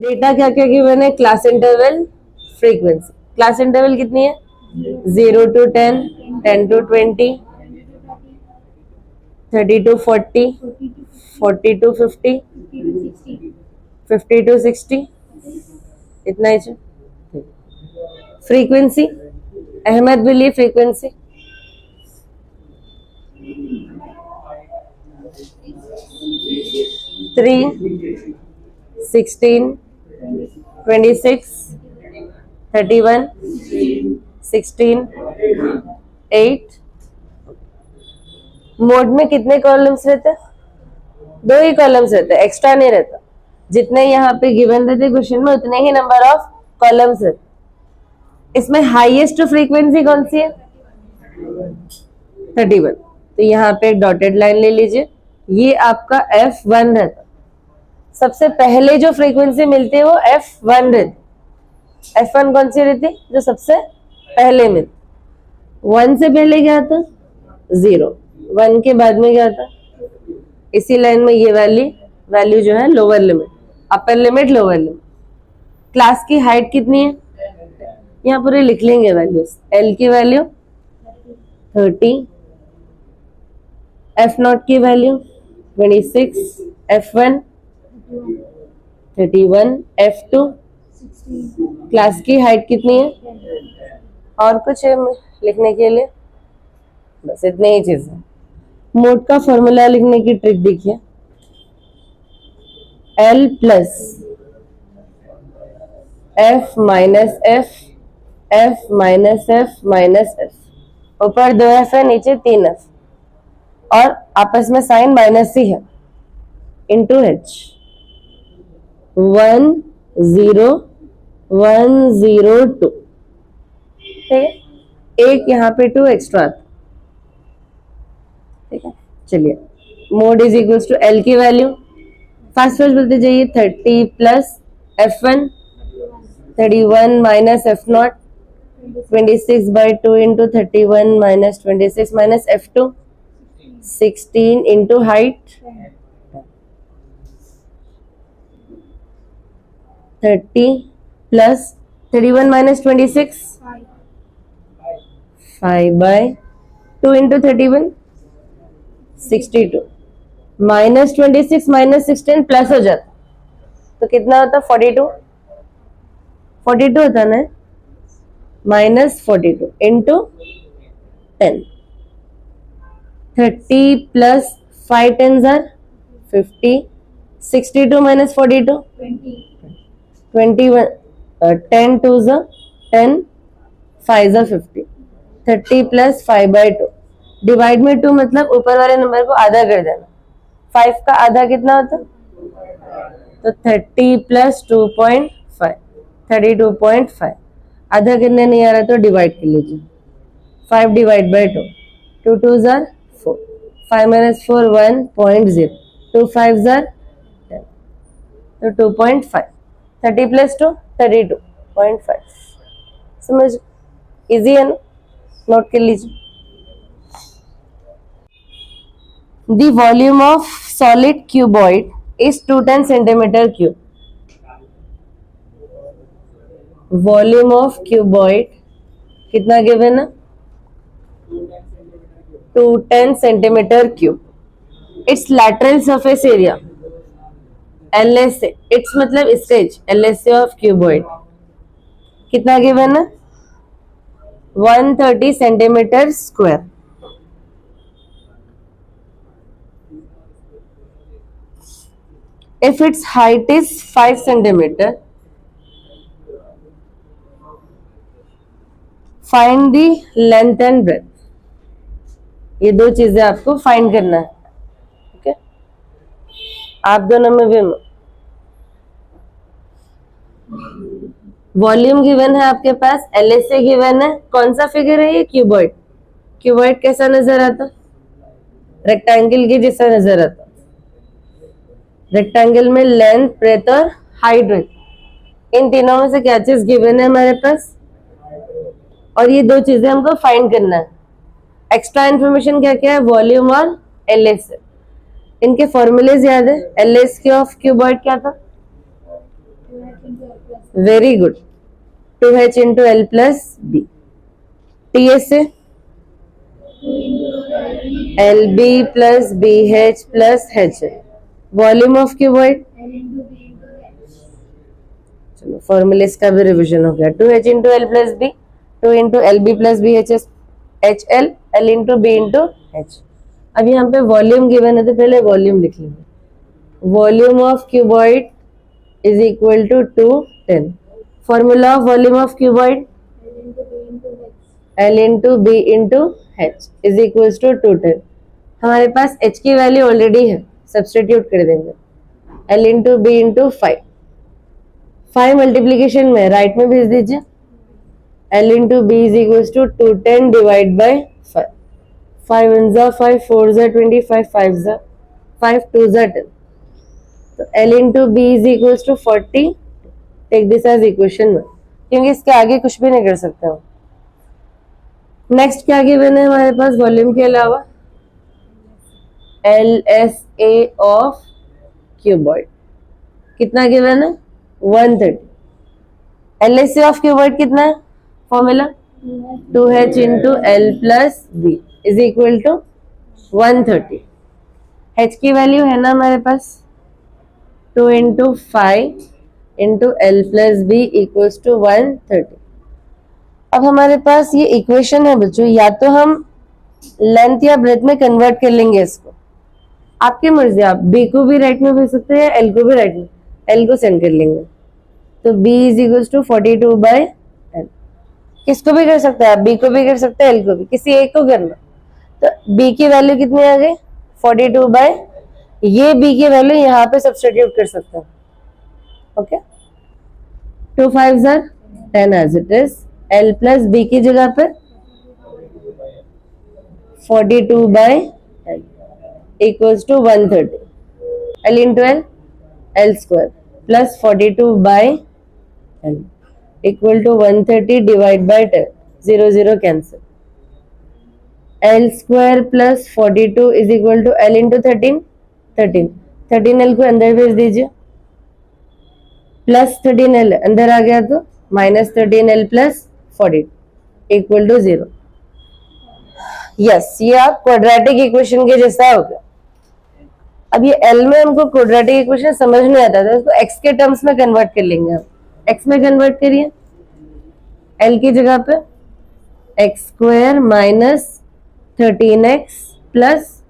Data क्या क्या given है, class interval, frequency. Class interval कितनी है, 0 to 10, 10 to 20, 30 to 40, 40 to 50, 50 to 60, इतना ही। फ्रीक्वेंसी, अहमद बोलिए फ्रीक्वेंसी। 3, 16, 26, 31, 16, 8। मोड में कितने कॉलम्स रहते हैं, 2 ही कॉलम्स रहते हैं, एक्स्ट्रा नहीं रहता। जितने यहाँ पे गिवन रहते क्वेश्चन में उतने ही नंबर ऑफ कॉलम्स रहते। इसमें हाईएस्ट फ्रीक्वेंसी कौन सी है, 31। तो यहाँ पे एक डॉटेड लाइन ले लीजिए, ये आपका F1 रहता। सबसे पहले जो फ्रीक्वेंसी मिलती है वो F1 रहती। F1 कौन सी रहती, जो सबसे पहले मिलती। 1 से पहले क्या था, 0। 1 के बाद में क्या था, इसी लाइन में ये वैल्यू जो है lower limit, upper limit, lower limit. Class की हाइट कितनी है, यहाँ पूरे लिख लेंगे वैल्यूज। L की वैल्यू 30, F0 की वैल्यू 26, F1 31, F2। क्लास की हाइट कितनी है, और कुछ है लिखने के लिए, बस इतने ही चीज है। मोड का फॉर्मूला लिखने की ट्रिक देखिए, L plus F minus F, F minus F minus F। ऊपर 2F है, नीचे 3F, और आपस में साइन माइनस ही है, इंटू H। 1 0 1 0 2, ठीक है। एक यहाँ पे 2 एक्स्ट्रा, ठीक है। चलिए, mode is equals to L की वैल्यू फास्ट बोलते जाइए, 30 plus F1, 31 minus F0, 26/2 into 31 minus 26 minus F2, 16 into height, 30 plus 31 minus 26, 5/2 into 31, 62, minus 26 minus 16 plus हो जाता, तो कितना होता, 42 होता ना, minus 42 into 10, 30 plus 5 10s are 50, 62 minus 42 21, 10 2s are 10, 5s are 50, 30 plus 5/2। Divide में 2 मतलब ऊपर वाले नंबर को आधा कर देना। 5 का आधा कितना होता, तो 30 प्लस 2.5, 32.5। आधा करने नहीं आ रहा तो डिवाइड कर लीजिए, 5 divide by 2, 2 2s are 4, 5 minus 4 1.0, 2 5s are 10, तो 2.5, 30 प्लस 2 32.5। समझ, इजी है ना, नोट कर लीजिए। The volume of solid cuboid is 210 centimeter cube. Volume of cuboid कितना गिवन है, 210 centimeter cube. Its lateral surface area LSA, its मतलब स्टेज LSA of cuboid कितना गिवन है, 130 centimeter square. If its height is 5 centimeter, find the length and breadth. ये 2 चीजें आपको find करना है, ओके। आप दोनों में भी वॉल्यूम गिवन है आपके पास, LSA गिवन है। कौन सा फिगर है ये, क्यूबॉइड। क्यूबॉइड कैसा नजर आता, रेक्टेंगल के जैसा नजर आता। रेक्टेंगल में लेंथ, ब्रेथ और हाइट रहती। इन तीनों में से क्या चीज गिवन है हमारे पास, और ये 2 चीजें हमको फाइंड करना है। एक्स्ट्रा इन्फॉर्मेशन क्या क्या है, वॉल्यूम और LSA। इनके फॉर्मूलेज याद है, LSA ऑफ क्यूबॉइड क्या था, very good, 2h into L plus B. TS से L B plus B H plus H L, volume of cuboid. चलो फॉर्मूले इसका भी रिविजन हो गया, 2h into L plus B, 2 into L B plus B H H L, L into B into H. अब यहाँ पे वॉल्यूम गिवन है तो पहले वॉल्यूम लिख लेंगे, volume of cuboid is equal to 210। Formula of volume of cuboid L into B into H is equal to 210। हमारे पास h की वैल्यू ऑलरेडी है, सब्सटीट्यूट कर देंगे, l into B into 5 multiplication में राइट में भेज दीजिए, l into B is equal to 210 divide by 5, 5 1 जा 5, 4 जा 25, 5 जा 5, 2 जा 10, तो l into B is equal to 40। Take this as equation में, क्योंकि इसके आगे कुछ भी नहीं कर सकते हम। नेक्स्ट क्या गिवन है हमारे पास वॉल्यूम के अलावा, L S A of cuboid कितना गिवन है 130। L S A of cuboid कितना है, formula 2h into L plus B is equal to 130। h की वैल्यू है ना हमारे पास 2 into 5 into L plus B equals to 130। अब हमारे पास ये इक्वेशन है बच्चों, या तो हम लेंथ या ब्रेथ में कन्वर्ट कर लेंगे इसको, आपकी मर्जी, आप b को भी राइट में भेज सकते हैं या l को भी राइट में, l को सेंड कर लेंगे, तो b is equal to 42 by l। किसको भी कर सकते हैं आप, b को भी कर सकते हैं l को भी, किसी एक को करना। तो b की वैल्यू कितनी आ गई 42 बाय, ये b की वैल्यू यहाँ पे सब्स्टिट्यूट कर सकते हैं। Okay, 2 5 are 10 as it is, l plus B की जगह पर 42 by l equals to 130, l into L L square plus 42 by l equal to 130 divide by 10, 0 0 cancel, l square plus 42 is equal to l into 13, 13 l को अंदर भेज दीजिए, plus 13l अंदर आ गया तो minus 13l plus 40 equal to 0। Yes, ये आप क्वाड्रेटिक इक्वेशन के जैसा हो गया। अब ये L में हमको क्वाड्रेटिक इक्वेशन समझ नहीं आता था, इसको x के टर्म्स में कन्वर्ट कर लेंगे हम। x में कन्वर्ट करिए, L की जगह पे x square minus 13x plus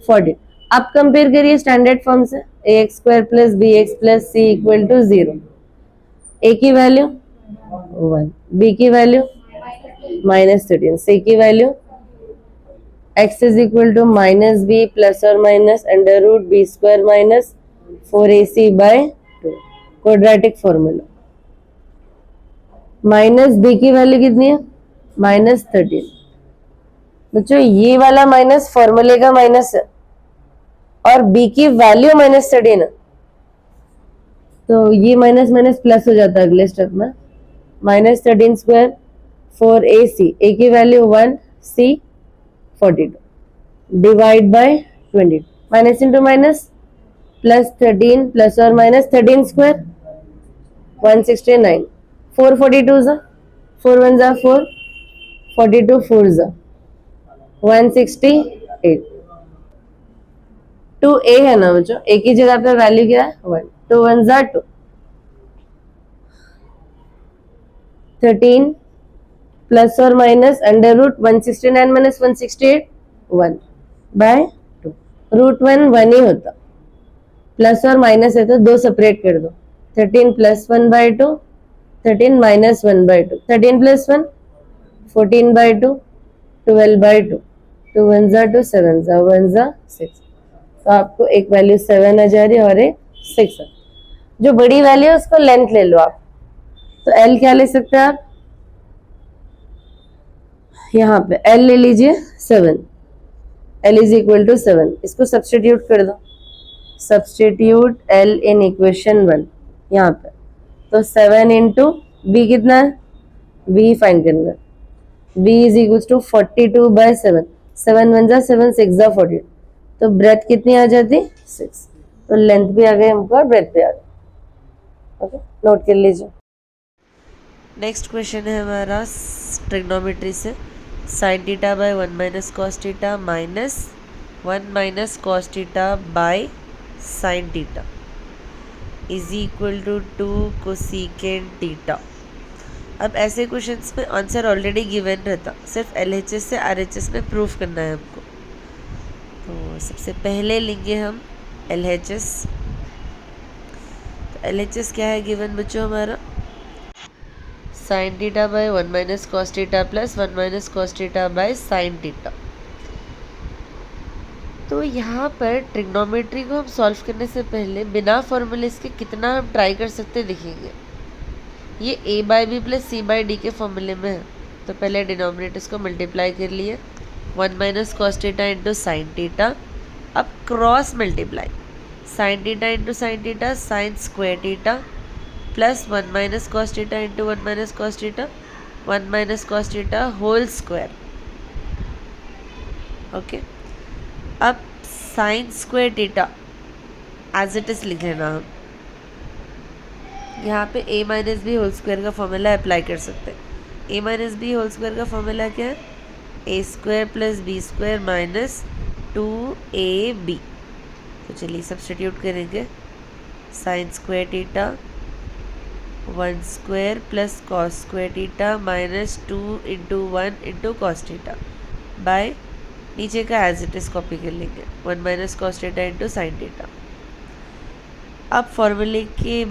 40। आप कंपेयर करिए स्टैंडर्ड फॉर्म से, ax square plus bx plus c equal to 0। a की वैल्यू 1, b की वैल्यू माइनस 13, c की value x is equal to minus B plus और minus under root B square minus 4ac by 2, quadratic formula. Minus B की value कितनी है minus 13। बच्चों ये वाला माइनस फॉर्मूले का माइनस है और b की वैल्यू माइनस 13 है, तो ये माइनस माइनस प्लस हो जाता है अगले स्टेप में। माइनस 13 स्क्वायर 4ac, a की value 1, c 42 divide by 20, minus into minus plus 13 plus और माइनस 13 स्क्वायर 169, 4 42 जा 4 1 जा 4, 42 4 जा 168। 2a है ना बच्चों, a की जगह पे वैल्यू क्या है 1, 2 1 जा 2, 13 प्लस और minus under root 169 minus 168 1 by 2, root 1 1 ही होता, प्लस और माइनस है तो 2 सेपरेट कर दो, 13 plus 1 by 2, 13 minus 1 by 2, 13 plus 1 14 by 2, 12 by 2, 2 1 जा 2, 7 जा 1 जा 6, तो आपको एक वैल्यू 7 आ जा रही है और एक 6 है। जो बड़ी वैल्यू है उसको लेंथ ले लो आप, तो L क्या ले सकते हैं आप, यहाँ पे L ले लीजिए 7, L इज इक्वल टू 7, इसको सब्सटीट्यूट कर दो, सब्सटीट्यूट L इन इक्वेशन 1 यहाँ पे, तो 7 इंटू B कितना है, B फाइंड करना है, B is equal to 42 by 7, 7 1 जा 7, 6 जा 42, तो ब्रेथ कितनी आ जाती 6, तो लेंथ भी आ गई हमको और ब्रेथ भी आ गई। ओके, नोट कर लीजिए। नेक्स्ट क्वेश्चन है हमारा ट्रिग्नोमेट्री से, sine theta by 1 minus cos theta minus 1 minus cos theta by sine theta is equal to 2 cosecant theta. अब ऐसे क्वेश्चंस में आंसर ऑलरेडी गिवन रहता, सिर्फ LHS से RHS में प्रूफ करना है हमको। तो सबसे पहले लेंगे हम LHS। तो LHS क्या है गिवन बच्चों हमारा, sign theta by 1 minus cos theta plus 1 minus cos theta by sine theta. तो यहाँ पर ट्रिग्नोमेट्री को हम सॉल्व करने से पहले बिना फॉर्मूलेस के कितना हम ट्राई कर सकते दिखेंगे। ये a by B plus C by D के फॉर्मूले में है। तो पहले डिनोमिनेटर्स को मल्टीप्लाई कर लिए, 1 minus cos theta into sine theta. अब cross multiply, sine theta into sine theta sine square theta plus 1 minus cos theta into 1 minus cos theta 1 minus cos theta whole square. Okay, अब sine square theta as it is लिख लेना हम। यहाँ पे a minus B whole square का formula apply कर सकते हैं। a minus B whole square का फॉर्मूला क्या है, a square plus B square minus 2ab। तो चलिए सब्स्टिट्यूट करेंगे, sine square theta 1 square plus cos square theta minus 2 into 1 into cos theta by नीचे का एज इट इज कॉपी कर लेंगे, 1 minus cos theta into sine theta. अब फॉर्मूले के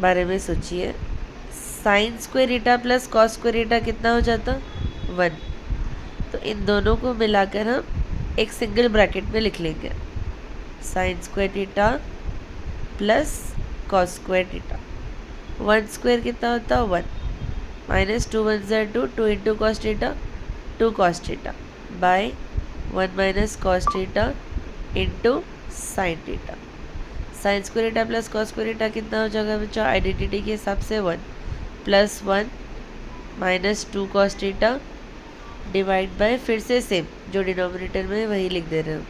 बारे में सोचिए, sine square theta plus cos square theta कितना हो जाता, 1। तो इन दोनों को मिलाकर हम एक सिंगल ब्रैकेट में लिख लेंगे, sign square theta plus cos square theta. 1 square कितना होता है 1 माइनस 2 1 ज़ा 2 2 into cos theta 2 cos theta by 1 minus cos theta into sine theta. Sine square theta plus cos square theta कितना हो जाएगा बच्चों, आइडेंटिटी के हिसाब से 1 plus 1 minus 2 cos theta divide by फिर से सेम जो डिनोमिनेटर में वही लिख दे रहे हैं,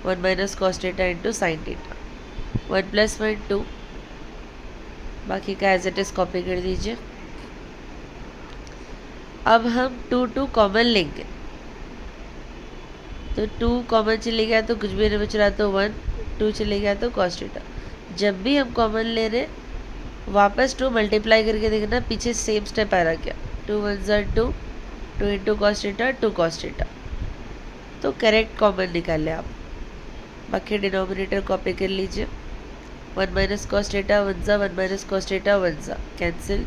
1 minus cos theta into sine theta. 1 plus 1 2, बाकी का एज इट इज कॉपी कर दीजिए। अब हम 2 कॉमन लेंगे, तो 2 कॉमन चले गया तो कुछ भी नहीं बच रहा, तो 1 2 चले गया तो कॉस थीटा। जब भी हम कॉमन ले रहे वापस 2 मल्टीप्लाई करके देखना पीछे सेम स्टेप आ रहा क्या, 2 1 ज़ा 2 2 into cos theta 2 cos theta. तो करेक्ट कॉमन निकाले आप, बाकी डिनोमिनेटर कॉपी कर लीजिए, 1 माइनस कॉस थीटा 1 ज़ा 1 माइनस कॉस थीटा 1 ज़ा cancel,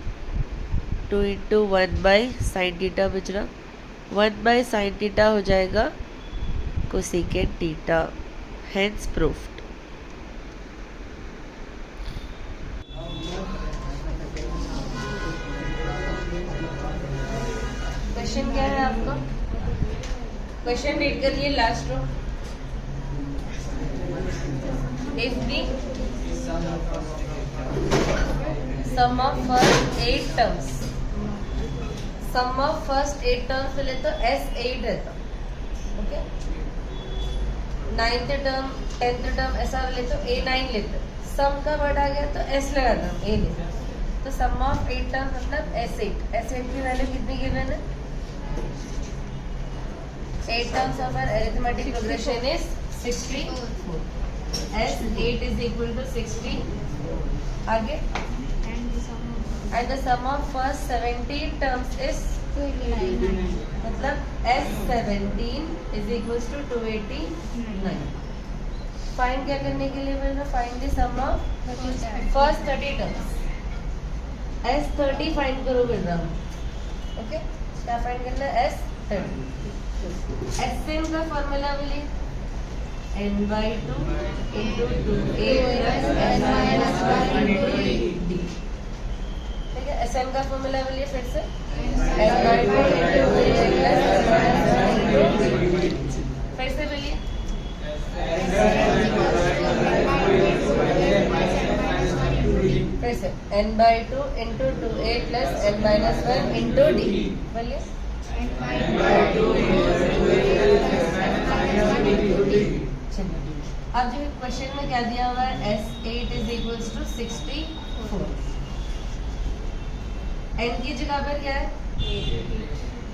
2 into 1 by sine theta बच रहा, 1 बाई साइन थीटा हो जाएगा cosecant theta, hence proved. Question क्या है आपका, क्वेश्चन रीड करिए last row. If the sum of first 8 terms, sum of first 8 terms ले तो S8 रहता, okay. 9th term 10th term ऐसा ले तो A9 लेते, सम का वर्ड आ गया तो S लगाता हम, A लेते। तो सम ऑफ 8 टर्म मतलब S8, S8 की वैल्यू कितनी गिवन है, 8 terms of our arithmetic progression is 64, S8 is equal to 16। आगे, and the sum of first 17 terms is 289, मतलब S17 is equals to 289। Find क्या करने के लिए बोल रहा, find the sum of first 30 terms, S30 find करो बोल रहा हूँ, ओके। क्या फाइंड करना है, S30। SN का फॉर्मूला बोलिए, n/2 into 2a plus n minus 1 into d। ठीक है, SN का फॉर्मूला बोलिए फिर से, n/2 into 2a plus n minus 1 into d। फिर से बोलिए, फिर से n/2 into 2a plus n minus 1 into d। बोलिए, अब जो क्वेश्चन में क्या दिया हुआ है, S8 is equals to 64। n की जगह पर क्या है 8।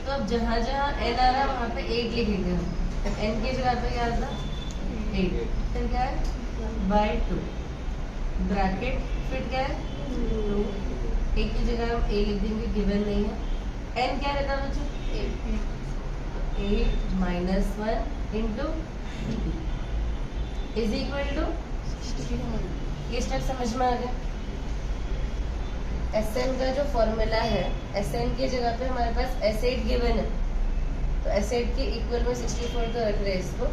तो अब जहाँ जहाँ n आ रहा है वहाँ पे 8 लिखेंगे हम। तो n की जगह पे क्या था 8, फिर क्या है बाय 2 ब्रैकेट, फिर क्या है 2, a की जगह हम a लिख देंगे, गिवन नहीं है। n क्या रहता है बच्चों 8 minus 1 into is equal to, ये स्टेप समझ में आ गया। Sn का जो फॉर्मूला है, Sn की जगह पे हमारे पास S8 गिवन है, तो S8 के इक्वल में 64 तो रख रहे हैं इसको।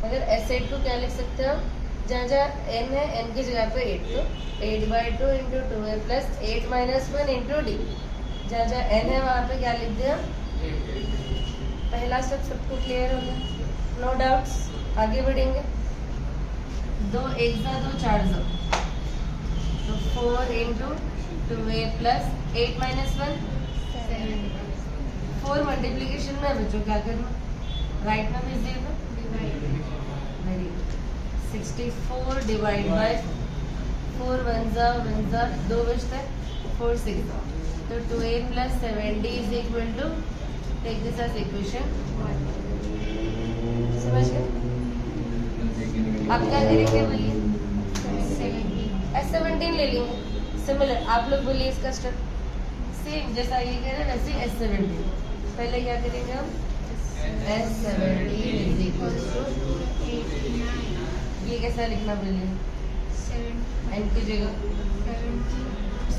अगर S8 को क्या लिख सकते हैं हम, जहाँ जहाँ n है n की जगह पे 8, तो 8/2 into 2a plus 8 minus 1 into D. जहाँ जहाँ n है वहाँ पे क्या लिख दिया, पहला स्टेप सबको क्लियर हो गया, नो डाउट्स। आगे बढ़ेंगे। 2 1 2 4 2, तो 4 into 2a plus 8 minus 1 4 multiplication में बच्चों क्या करना, राइट में भेजिएगा, वेरी गुड। 64 डिवाइड बाय 4 1 जा 2 बचता है, 4 6 जा, तो 2a plus 7d is equal to, take this as equation 1। समझ गए? आप क्या करेंगे बोलिए, S17 ले लेंगे। सिमिलर आप लोग बोलिए इसका स्टेप, सेम जैसा ये कह रहे हैं वैसे S17। पहले क्या करेंगे हम, S17 इज इक्वल टू, ये कैसा लिखना बोलिए, n की जगह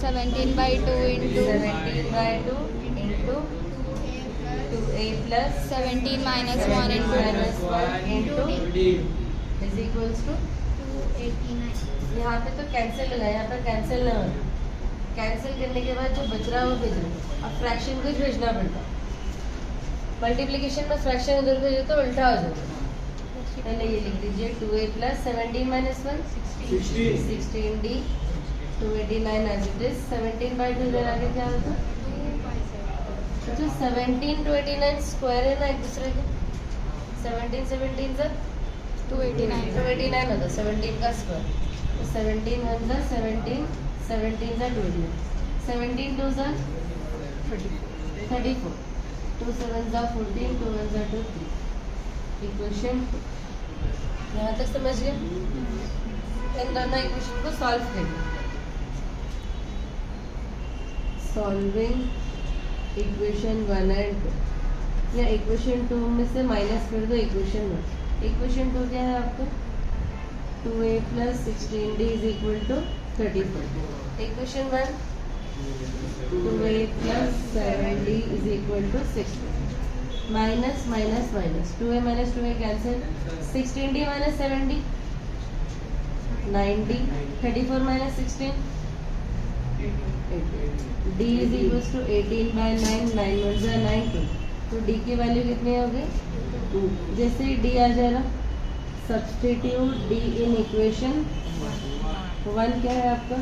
17/2 into 17/2 into 2a plus 17 minus 1 into is equals to 289। यहाँ पे तो कैंसिल होगा, यहाँ पर कैंसिल ना हो। कैंसिल करने के बाद जो बच रहा है वो भेजना। अब फ्रैक्शन को भेजना पड़ता, मल्टीप्लिकेशन में फ्रैक्शन इधर भेजे तो उल्टा हो जाता। पहले ये लिख दीजिए 2a plus 17 minus 1 16d 289 as it is. 17/2 इधर आगे क्या होता, तो 17 289 स्क्वायर है ना एक दूसरे के, 17 17 से 289 289 होता, 17 का स्क्वायर, तो 17 1 जा 17 17 जा 29, 17 2 जा 34, 2 7 जा 14, 2 1 जा 2 3। इक्वेशन यहाँ तक समझ गए? इन दोनों इक्वेशन को सॉल्व करिए। सॉल्विंग इक्वेशन 1 एंड 2, या इक्वेशन 2 में से माइनस कर दो इक्वेशन 1। इक्वेशन 2 क्या है आपको, 2a plus 16d is equal to 34। Equation 1 2a plus 7d is equal to 60। Minus minus minus 2a minus 2a cancel, 16d minus 7d 9d, 34 minus 16 d is equal to 18/9, 9 1 जा 9 2, तो d की value कितनी होगी 2। जैसे ही d आ जाएगा substitute d in equation 1, क्या है आपका,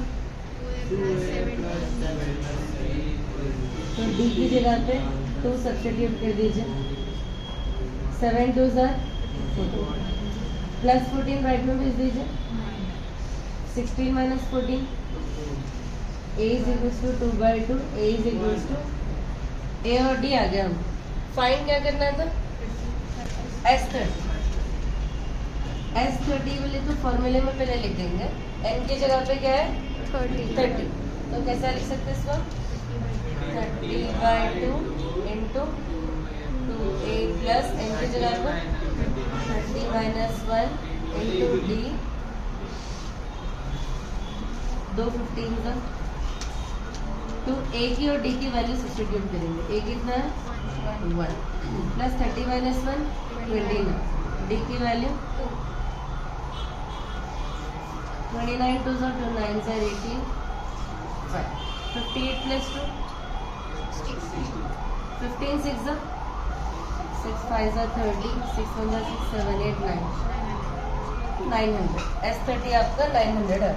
तो d की जगह पे 2 सब्सटीट्यूट कर दीजिए, 7 2 जा 14 प्लस 14 राइट में भेज दीजिए, 16 minus 14, a is equals to 2/2, a is equals to, a और d आ गया। हम फाइंड क्या करना था, S30 बोले तो फॉर्मूले में पहले लिख देंगे, n की जगह पे क्या है 30, तो कैसा लिख सकते हैं इसको, 30/2 इंटू 2a प्लस n की जगह पर 30 माइनस 1 इंटू d, 2 15 का, तो a की और d की वैल्यू सब्स्टिट्यूट करेंगे। a कितना है 1 प्लस 30 माइनस 1 29, d की वैल्यू 29 2 जा 2 9 जा 18 5, 58 प्लस 2 15 6 जा 6 5 जा 30, 6 1 जा 6 7 8 9 900। S30 आपका 900 है।